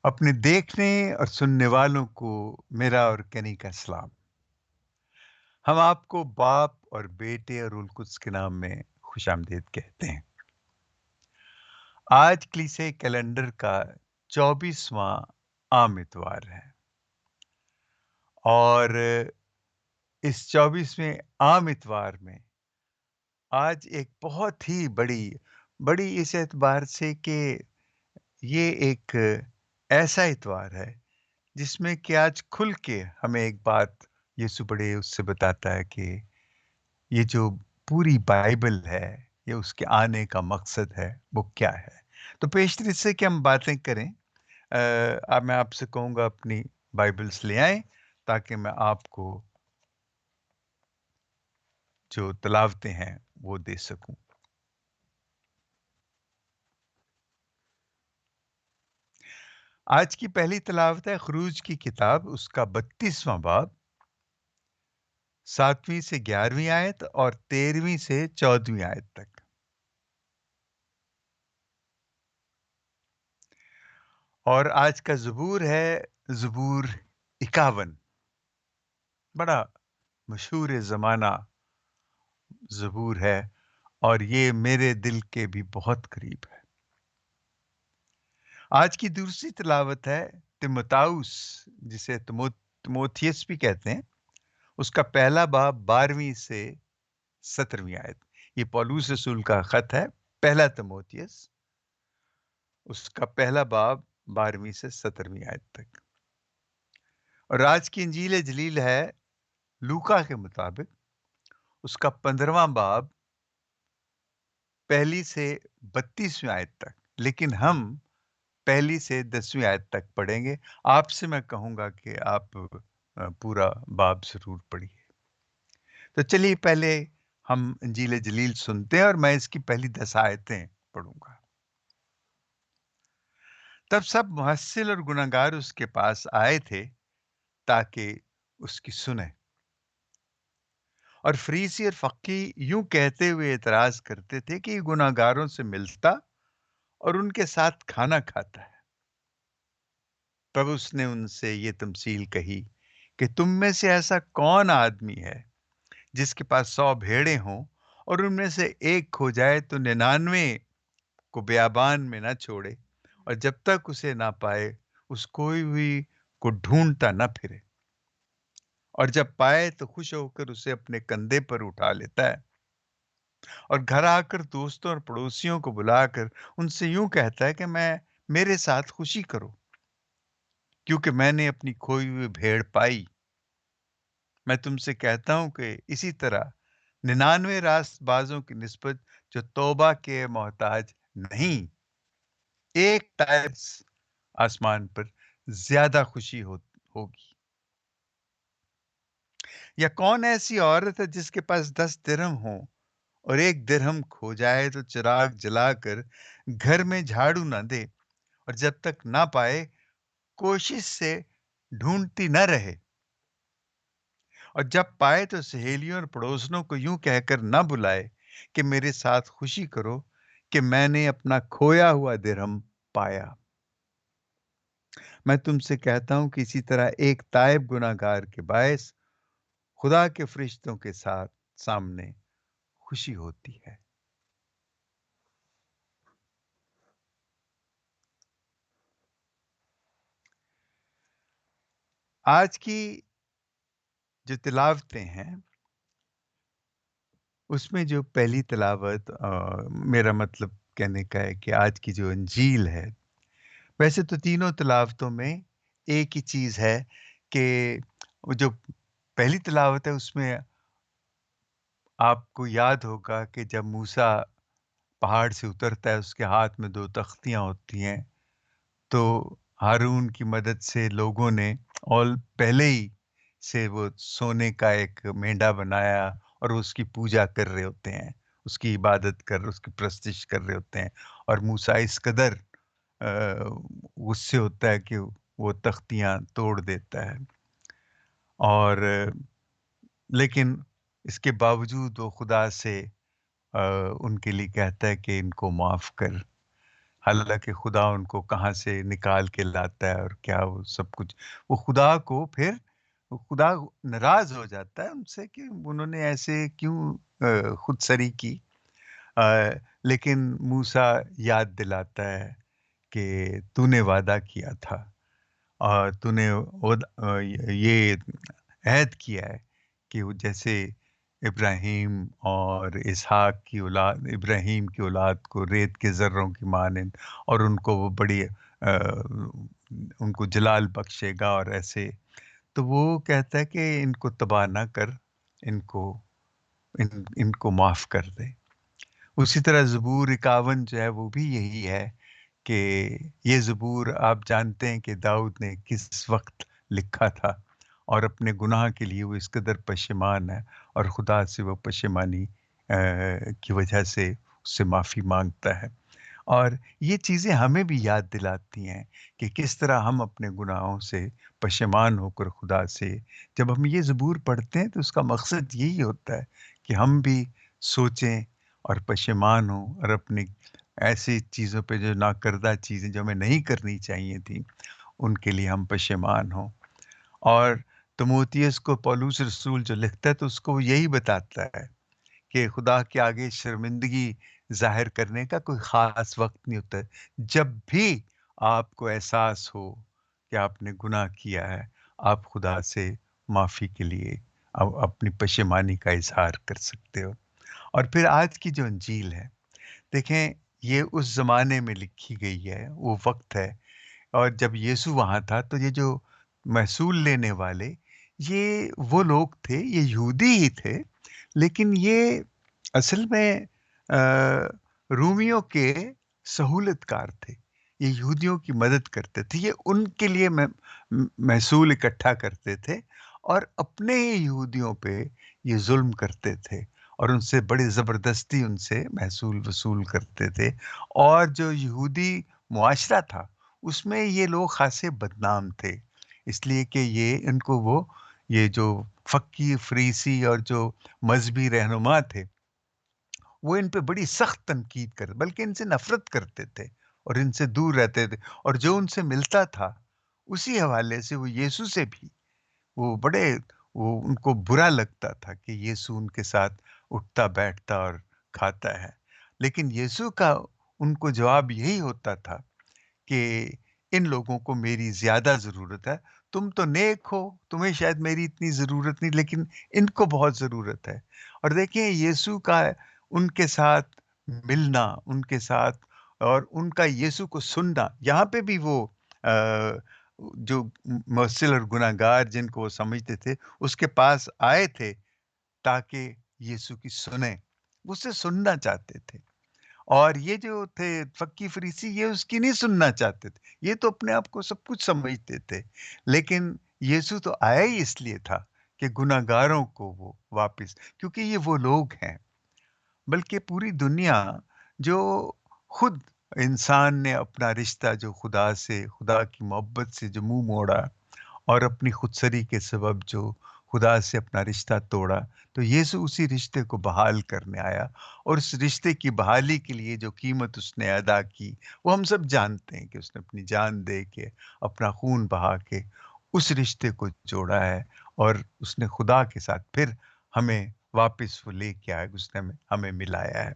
अपने देखने और सुनने वालों को मेरा और कनी का सलाम। हम आपको बाप और बेटे और उल कुद्स के नाम में खुशामदीद कहते हैं। आज कलीसिया कैलेंडर का 24वां आम इतवार है और इस 24वें आम इतवार में आज एक बहुत ही बड़ी बड़ी इस एतबार से कि ये एक ऐसा इतवार है जिसमें कि आज खुल के हमें एक बात यीशु बड़े उससे बताता है कि ये जो पूरी बाइबल है, ये उसके आने का मकसद है, वो क्या है? तो पेशतरी से कि हम बातें करें। अब मैं आपसे कहूँगा अपनी बाइबल्स ले आएँ ताकि मैं आपको जो तिलावतें हैं, वो दे सकूँ। आज की पहली तिलावत है ख़ुरूज की किताब, उसका 32वां बाब, 7वीं से 11वीं आयत और 13वीं से 14वीं आयत तक। और आज का ज़बूर है ज़बूर 51, बड़ा मशहूर ज़माना ज़बूर है और ये मेरे दिल के भी बहुत करीब है। आज की दूसरी तिलावत है तीमुथाउस, जिसे तीमुथियुस भी कहते हैं, उसका पहला बाब 12वीं से 17वीं आयत। ये पौलुस रसूल का खत है, पहला तीमुथियुस, उसका पहला बाब 12वीं से 17वीं आयत तक। और आज की इंजील जलील है लूका के मुताबिक, उसका 15वां बाब पहली से 32वीं आयत तक, लेकिन हम पहली से 10वीं आयत तक पढ़ेंगे। आपसे मैं कहूँगा कि आप पूरा बाब ज़रूर पढ़िए। तो चलिए पहले हम इंजील जलील सुनते हैं और मैं इसकी पहली 10 आयतें पढ़ूँगा। तब सब मुहस्सिल और गुनहगार उसके पास आए थे ताकि उसकी सुने। और फरीसी और फक्की यूं कहते हुए एतराज करते थे कि ये गुनहगारों से मिलता और उनके साथ खाना खाता है। तब उसने उनसे ये तमसील कही कि तुम में से ऐसा कौन आदमी है जिसके पास 100 भेड़ें हों और उनमें से एक खो जाए तो 99 को बियाबान में ना छोड़े और जब तक उसे ना पाए उस कोई भी को ढूंढता ना फिरे, और जब पाए तो खुश होकर उसे अपने कंधे पर उठा लेता है और घर आकर दोस्तों और पड़ोसियों को बुलाकर उनसे यूं कहता है कि मैं मेरे साथ खुशी करो क्योंकि मैंने अपनी खोई हुई भेड़ पाई। मैं तुमसे कहता हूं कि इसी तरह 99 रास्तबाजों की निस्बत जो तौबा के मोहताज नहीं, एक ताइब आसमान पर ज्यादा खुशी होगी। या कौन ऐसी औरत है जिसके पास 10 दिरहम हो और एक दिरहम खो जाए तो चिराग जलाकर घर में झाड़ू ना दे और जब तक ना पाए कोशिश से ढूंढती न रहे, और जब पाए तो सहेलियों और पड़ोसनों को यूं कहकर न बुलाए कि मेरे साथ खुशी करो कि मैंने अपना खोया हुआ दिरहम पाया। मैं तुमसे कहता हूं कि इसी तरह एक ताइब गुनाहगार के बायस खुदा के फरिश्तों के साथ सामने खुशी होती है। आज की जो तिलावतें हैं उसमें जो पहली तिलावत, मेरा मतलब कहने का है कि आज की जो इंजील है, वैसे तो तीनों तिलावतों में एक ही चीज़ है कि वो जो पहली तिलावत है उसमें आपको याद होगा कि जब मूसा पहाड़ से उतरता है उसके हाथ में 2 तख्तियाँ होती हैं, तो हारून की मदद से लोगों ने और पहले ही से वो सोने का एक मेंढा बनाया और उसकी पूजा कर रहे होते हैं, उसकी इबादत कर उसकी प्रस्तिश कर रहे होते हैं। और मूसा इस कदर गुस्से होता है कि वो तख्तियाँ तोड़ देता है और लेकिन इसके बावजूद वो खुदा से अ, उनके लिए कहता है कि इनको माफ़ कर। حالانکہ خدا ان کو کہاں سے نکال کے لاتا ہے اور کیا وہ سب کچھ، وہ خدا کو پھر خدا ناراض ہو جاتا ہے ان سے کہ انہوں نے ایسے کیوں خود سری کی. آ، لیکن موسیٰ یاد دلاتا ہے کہ تو نے وعدہ کیا تھا اور تو نے یہ عہد کیا ہے کہ وہ جیسے ابراہیم اور اسحاق کی اولاد، ابراہیم کی اولاد کو ریت کے ذروں کی مانند، اور ان کو وہ بڑی ان کو جلال بخشے گا اور ایسے. تو وہ کہتا ہے کہ ان کو تباہ نہ کر، ان کو ان کو معاف کر دے. اسی طرح زبور 51 جو ہے وہ بھی یہی ہے کہ یہ زبور آپ جانتے ہیں کہ داؤد نے کس وقت لکھا تھا، اور اپنے گناہ کے لیے وہ اس قدر پشیمان ہے، اور خدا سے وہ پشیمانی کی وجہ سے اس سے معافی مانگتا ہے. اور یہ چیزیں ہمیں بھی یاد دلاتی ہیں کہ کس طرح ہم اپنے گناہوں سے پشیمان ہو کر خدا سے، جب ہم یہ زبور پڑھتے ہیں تو اس کا مقصد یہی ہوتا ہے کہ ہم بھی سوچیں اور پشیمان ہوں، اور اپنی ایسی چیزوں پہ جو ناکردہ چیزیں جو ہمیں نہیں کرنی چاہیے تھیں ان کے لیے ہم پشیمان ہوں. اور تموتیس کو پولوس رسول جو لکھتا ہے تو اس کو وہ یہی بتاتا ہے کہ خدا کے آگے شرمندگی ظاہر کرنے کا کوئی خاص وقت نہیں ہوتا ہے. جب بھی آپ کو احساس ہو کہ آپ نے گناہ کیا ہے، آپ خدا سے معافی کے لیے اپنی پشیمانی کا اظہار کر سکتے ہو. اور پھر آج کی جو انجیل ہے، دیکھیں یہ اس زمانے میں لکھی گئی ہے، وہ وقت ہے، اور جب یسوع وہاں تھا تو یہ جو محصول لینے والے، یہ وہ لوگ تھے، یہ یہودی ہی تھے، لیکن یہ اصل میں آ، رومیوں کے سہولت کار تھے. یہ یہودیوں کی مدد کرتے تھے، یہ ان کے لیے محصول اکٹھا کرتے تھے، اور اپنے ہی یہودیوں پہ یہ ظلم کرتے تھے، اور ان سے بڑی زبردستی ان سے محصول وصول کرتے تھے. اور جو یہودی معاشرہ تھا اس میں یہ لوگ خاصے بدنام تھے، اس لیے کہ یہ جو فقی فریسی اور جو مذہبی رہنما تھے وہ ان پہ بڑی سخت تنقید بلکہ ان سے نفرت کرتے تھے اور ان سے دور رہتے تھے. اور جو ان سے ملتا تھا اسی حوالے سے وہ یسوع سے بھی وہ بڑے وہ ان کو برا لگتا تھا کہ یسوع ان کے ساتھ اٹھتا بیٹھتا اور کھاتا ہے. لیکن یسوع کا ان کو جواب یہی ہوتا تھا کہ ان لوگوں کو میری زیادہ ضرورت ہے. تم تو نیک ہو، تمہیں شاید میری اتنی ضرورت نہیں، لیکن ان کو بہت ضرورت ہے. اور دیکھیں یسوع کا ان کے ساتھ ملنا، ان کے ساتھ اور ان کا یسوع کو سننا، یہاں پہ بھی وہ جو مؤثر اور گناہ گار جن کو وہ سمجھتے تھے اس کے پاس آئے تھے تاکہ یسوع کی سنیں، اس سے سننا چاہتے تھے. اور یہ جو تھے فقی فریسی، یہ اس کی نہیں سننا چاہتے تھے، یہ تو اپنے آپ کو سب کچھ سمجھتے تھے. لیکن یسوع تو آیا ہی اس لیے تھا کہ گناہ گاروں کو وہ واپس، کیونکہ یہ وہ لوگ ہیں، بلکہ پوری دنیا جو خود انسان نے اپنا رشتہ جو خدا سے، خدا کی محبت سے جو منہ موڑا اور اپنی خودسری کے سبب جو خدا سے اپنا رشتہ توڑا، تو یسوع اسی رشتے کو بحال کرنے آیا. اور اس رشتے کی بحالی کے لیے جو قیمت اس نے ادا کی وہ ہم سب جانتے ہیں کہ اس نے اپنی جان دے کے، اپنا خون بہا کے اس رشتے کو جوڑا ہے، اور اس نے خدا کے ساتھ پھر ہمیں واپس وہ لے کے آیا، اس نے ہمیں ملایا ہے.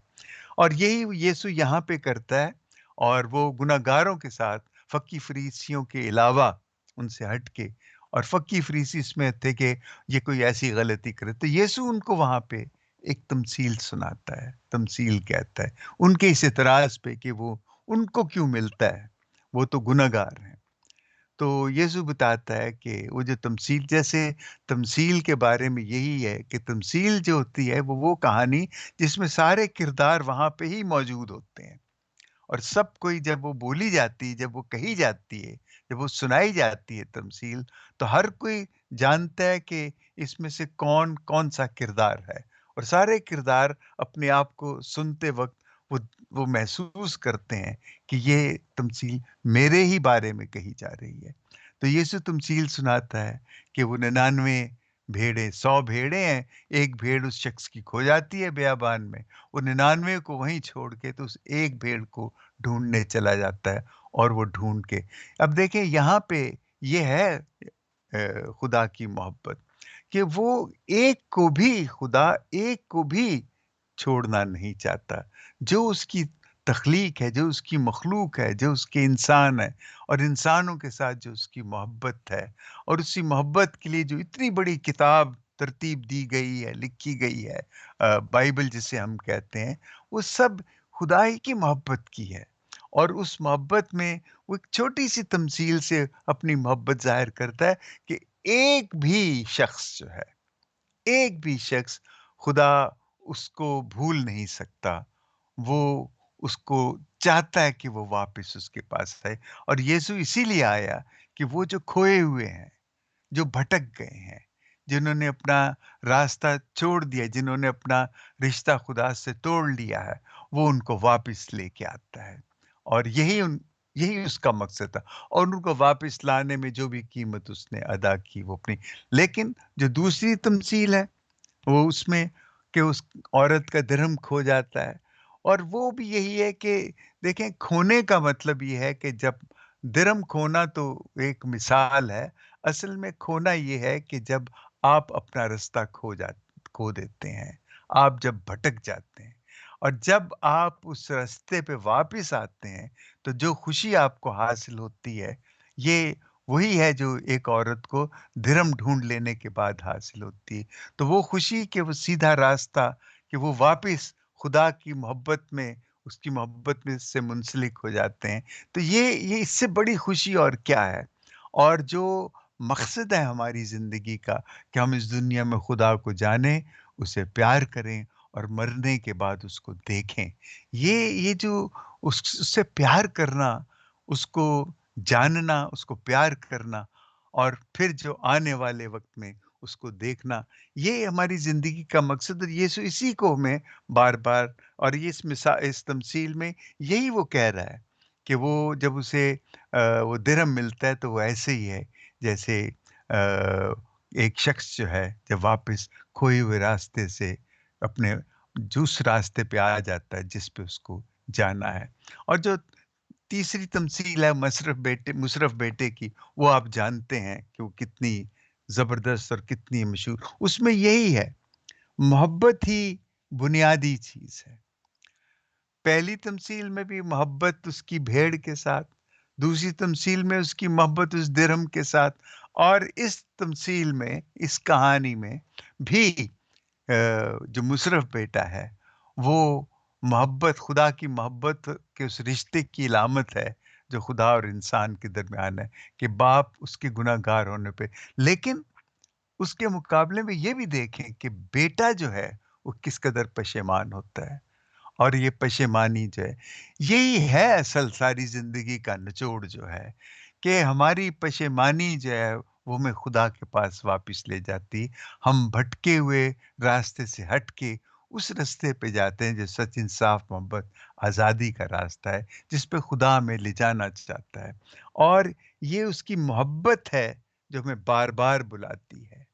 اور یہی یسوع یہاں پہ کرتا ہے، اور وہ گناہ گاروں کے ساتھ فقی فریسیوں کے علاوہ ان سے ہٹ کے، اور فقی فریسی اس میں تھے کہ یہ کوئی ایسی غلطی کرے تو یسوع ان کو وہاں پہ ایک تمثیل سناتا ہے، تمثیل کہتا ہے ان کے اس اعتراض پہ کہ وہ ان کو کیوں ملتا ہے، وہ تو گناہ گار ہیں. تو یسوع بتاتا ہے کہ وہ جو تمثیل، جیسے تمثیل کے بارے میں یہی ہے کہ تمثیل جو ہوتی ہے وہ کہانی جس میں سارے کردار وہاں پہ ہی موجود ہوتے ہیں، اور سب کوئی جب وہ بولی جاتی ہے، جب وہ کہی جاتی ہے، جب وہ سنائی جاتی ہے تمثیل، تو ہر کوئی جانتا ہے کہ اس میں سے کون کون سا کردار ہے. اور سارے کردار اپنے آپ کو سنتے وقت وہ وہ محسوس کرتے ہیں کہ یہ تمثیل میرے ہی بارے میں کہی جا رہی ہے. تو یسوع تمثیل سناتا ہے کہ وہ 99 भेड़ें, 100 भेड़ें हैं, एक भेड़ उस शख्स की खो जाती है बियाबान में, वो 99 को वहीं छोड़ के तो उस एक भेड़ को ढूँढने चला जाता है और वो ढूँढ के अब देखें यहाँ पे ये है खुदा की मोहब्बत कि वो एक को भी खुदा एक को भी छोड़ना नहीं चाहता। जो उसकी तख्लीक है, जो उसकी मखलूक है, जो उसके इंसान है और इंसानों के साथ जो उसकी मोहब्बत है और उसी मोहब्बत के लिए जो इतनी बड़ी किताब तरतीब दी गई है, लिखी गई है बाइबल जिसे हम कहते हैं, वो सब खुदा ही की मोहब्बत की है। और उस मोहब्बत में वो एक छोटी-सी तमसील से अपनी मोहब्बत ज़ाहिर करता है कि एक भी शख्स जो है, एक भी शख्स खुदा उसको भूल नहीं सकता। वो उसको चाहता है कि वो वापस उसके पास आए और यीशु इसीलिए आया कि वो जो खोए हुए हैं, जो भटक गए हैं, जिन्होंने अपना रास्ता छोड़ दिया, जिन्होंने अपना रिश्ता खुदा से तोड़ लिया है, वो उनको वापस लेके आता है। और यही उसका मकसद था और उनको वापस लाने में जो भी कीमत उसने अदा की वो अपनी लेकिन जो दूसरी तमसील है वो उसमें कि उस औरत का धर्म खो जाता है और वो भी यही है कि देखें खोने का मतलब ये है कि जब धर्म खोना तो एक मिसाल है असल में खोना ये है कि जब आप अपना रास्ता खो देते हैं आप जब भटक जाते हैं और जब आप उस रास्ते पे वापस आते हैं तो जो खुशी आपको हासिल होती है ये वही है जो एक औरत को धर्म ढूंढ लेने के बाद हासिल होती है तो वो खुशी कि वो सीधा रास्ता कि वो वापस खुदा की मोहब्बत में उसकी मोहब्बत में से मुंसलिक हो जाते हैं। तो ये इससे बड़ी खुशी और क्या है? और जो मकसद है हमारी ज़िंदगी का कि हम इस दुनिया में खुदा को जानें, उसे प्यार करें और मरने के बाद उसको देखें। ये जो उससे प्यार करना, उसको जानना, उसको प्यार करना और फिर जो आने वाले वक़्त में उसको देखना, ये हमारी ज़िंदगी का मकसद और यीशु इसी को हमें बार-बार और ये इस तमसील में यही वो कह रहा है कि वो जब उसे वो दिरहम मिलता है तो वो ऐसे ही है जैसे एक शख्स जो है जब वापस खोए हुए रास्ते से अपने जिस रास्ते पे आ जाता है जिस पे उसको जाना है। और जो तीसरी तमसील है मुशर्रफ बेटे की, वो आप जानते हैं कि वो कितनी ज़बरदस्त और कितनी मशहूर उसमें यही है, मोहब्बत ही बुनियादी चीज़ है। पहली तमसील में भी मोहब्बत उसकी भेड़ के साथ, दूसरी तमसील में उसकी मोहब्बत उस दिरहम के साथ और इस तमसील में, इस कहानी में भी जो मुशर्रफ बेटा है, वो मोहब्बत खुदा की मोहब्बत के उस रिश्ते की अलामत है, जो खुदा और इंसान के दरमियान है, कि बाप उसके गुनहगार होने पे लेकिन उसके मुकाबले में ये भी देखें कि बेटा जो है, वो किस कदर पशेमान होता है। और ये पशेमानी जो है, यही है असल सारी ज़िंदगी का निचोड़ जो है, कि हमारी पशेमानी जो है, वो हमें खुदा के पास वापस ले जाती। हम भटके हुए रास्ते से हट के उस रास्ते पे जाते हैं जो सच, इंसाफ, मोहब्बत, आज़ादी का रास्ता है, जिस पे खुदा हमें ले जाना चाहता है। और ये उसकी मोहब्बत है, जो हमें बार-बार बुलाती है।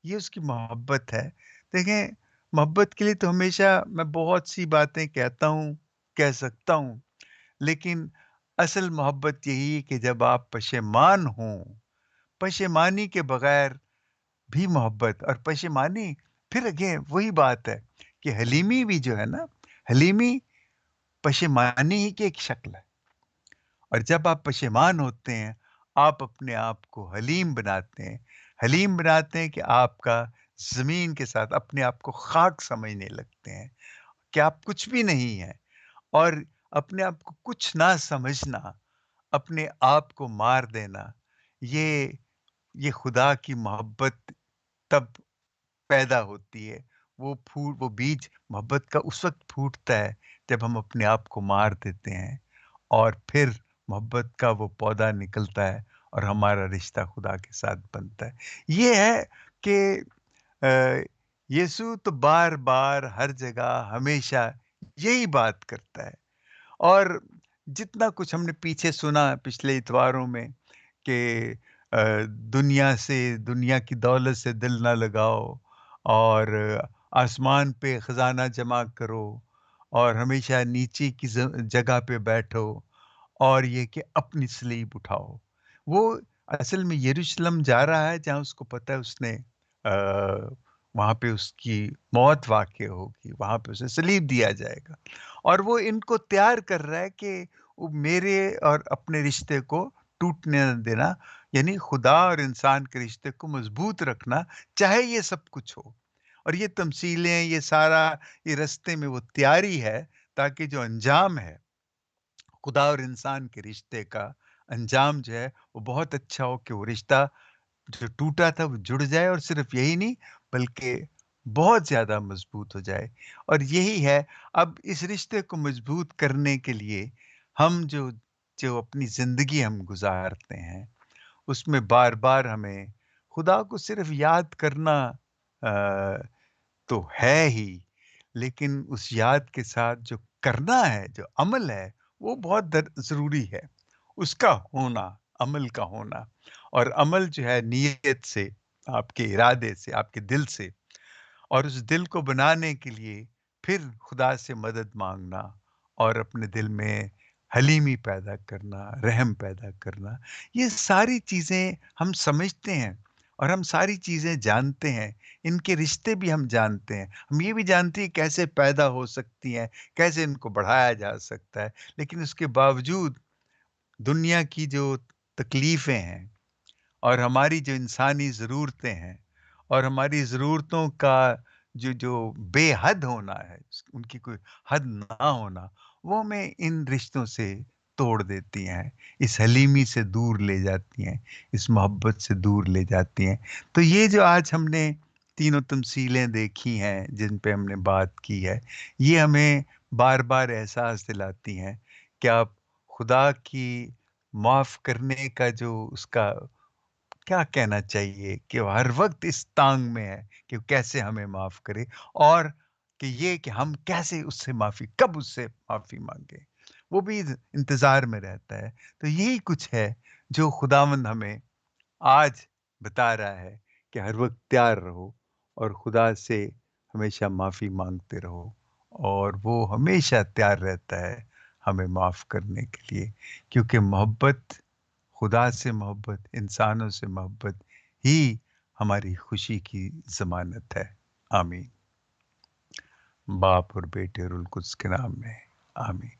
ये उसकी मोहब्बत है। देखें, मोहब्बत के लिए तो हमेशा मैं बहुत सी बातें कहता हूँ, कह सकता हूँ, लेकिन असल मोहब्बत यही है कि जब आप पशेमान हों, पशेमानी के बगैर भी मोहब्बत और पशेमानी फिर अगेन वही बात है कि हलीमी भी जो है ना, हलीमी पशेमानी ही की एक शक्ल है। और जब आप पशेमान होते हैं, आप अपने आप को हलीम बनाते हैं। हलीम बनाते हैं कि आपका ज़मीन के साथ अपने आप को ख़ाक समझने लगते हैं, कि आप कुछ भी नहीं हैं और अपने आप को कुछ ना समझना, अपने आप को मार देना, ये ये खुदा की मोहब्बत तब पैदा होती है। वो बीज मोहब्बत का उस वक़्त फूटता है, जब हम अपने आप को मार देते हैं और फिर मोहब्बत का वो पौधा निकलता है और हमारा रिश्ता खुदा के साथ बनता है। ये है कि अ, यीशु तो बार-बार हर जगह हमेशा यही बात करता है और जितना कुछ हमने पीछे सुना पिछले इतवारों में कि दुनिया से, दुनिया की दौलत से दिल ना लगाओ, और आसमान पे खजाना जमा करो, और हमेशा नीचे की जगह पे बैठो, और ये कि अपनी स्लीप उठाओ। वो असल में यरूशलेम जा रहा है जहाँ उसको पता है उसने वहाँ पे उसकी मौत वाक़ई होगी, वहाँ पे उसे सलीब दिया जाएगा, और वो इनको तैयार कर रहा है कि वो मेरे और अपने रिश्ते को टूटने न देना, यानी खुदा और इंसान के रिश्ते को मजबूत रखना, चाहे ये सब कुछ हो। और ये तमसीलें, ये सारा, ये रास्ते में वो तैयारी है, ताकि जो अंजाम है खुदा और इंसान के रिश्ते का, अंजाम जो है वो बहुत अच्छा हो, कि वो रिश्ता जो टूटा था वो जुड़ जाए, और सिर्फ यही नहीं बल्कि बहुत ज़्यादा मजबूत हो जाए। और यही है, अब इस रिश्ते को मजबूत करने के लिए हम जो जो अपनी ज़िंदगी हम गुजारते हैं, उसमें बार-बार हमें खुदा को सिर्फ याद करना अ, तो है ही, लेकिन उस याद के साथ जो करना है, जो अमल है, वो बहुत ज़रूरी है। उसका होना, अमल का होना, और अमल जो है नीयत से, आपके इरादे से, आपके दिल से, और उस दिल को बनाने के लिए फिर खुदा से मदद माँगना, और अपने दिल में हलीमी पैदा करना, रहम पैदा करना। ये सारी चीज़ें हम समझते हैं, और हम सारी चीज़ें जानते हैं। इनके रिश्ते भी हम जानते हैं। हम ये भी जानते हैं कैसे पैदा हो सकती हैं, कैसे इनको बढ़ाया जा सकता है। लेकिन उसके बावजूद दुनिया की जो तकलीफ़ें हैं, और हमारी जो इंसानी ज़रूरतें हैं, और हमारी ज़रूरतों का जो जो बेहद होना है, उनकी कोई हद ना होना, वो हमें इन रिश्तों से तोड़ देती हैं, इस हलीमी से दूर ले जाती हैं, इस मोहब्बत से दूर ले जाती हैं। तो ये जो आज हमने तीनों तमसीलें देखी हैं, जिन पे हमने बात की है, ये हमें बार-बार एहसास दिलाती हैं कि आप खुदा की माफ़ करने का जो उसका क्या कहना चाहिए, कि वो हर वक़्त इस तांग में है कि वो कैसे हमें माफ़ करे, और कि ये कि हम कैसे उससे माफ़ी, कब उससे माफ़ी माँगे। वो भी इंतज़ार में रहता है। तो यही कुछ है जो खुदावंद हमें आज बता रहा है, कि हर वक़्त तैयार रहो, और खुदा से हमेशा माफ़ी माँगते रहो, और वो हमेशा तैयार रहता है हमें माफ़ करने के लिए, क्योंकि मोहब्बत, खुदा से मोहब्बत, इंसानों से मोहब्बत ही हमारी खुशी की ज़मानत है। आमीन। बाप और बेटे और उल कुद्स के नाम में। आमीन।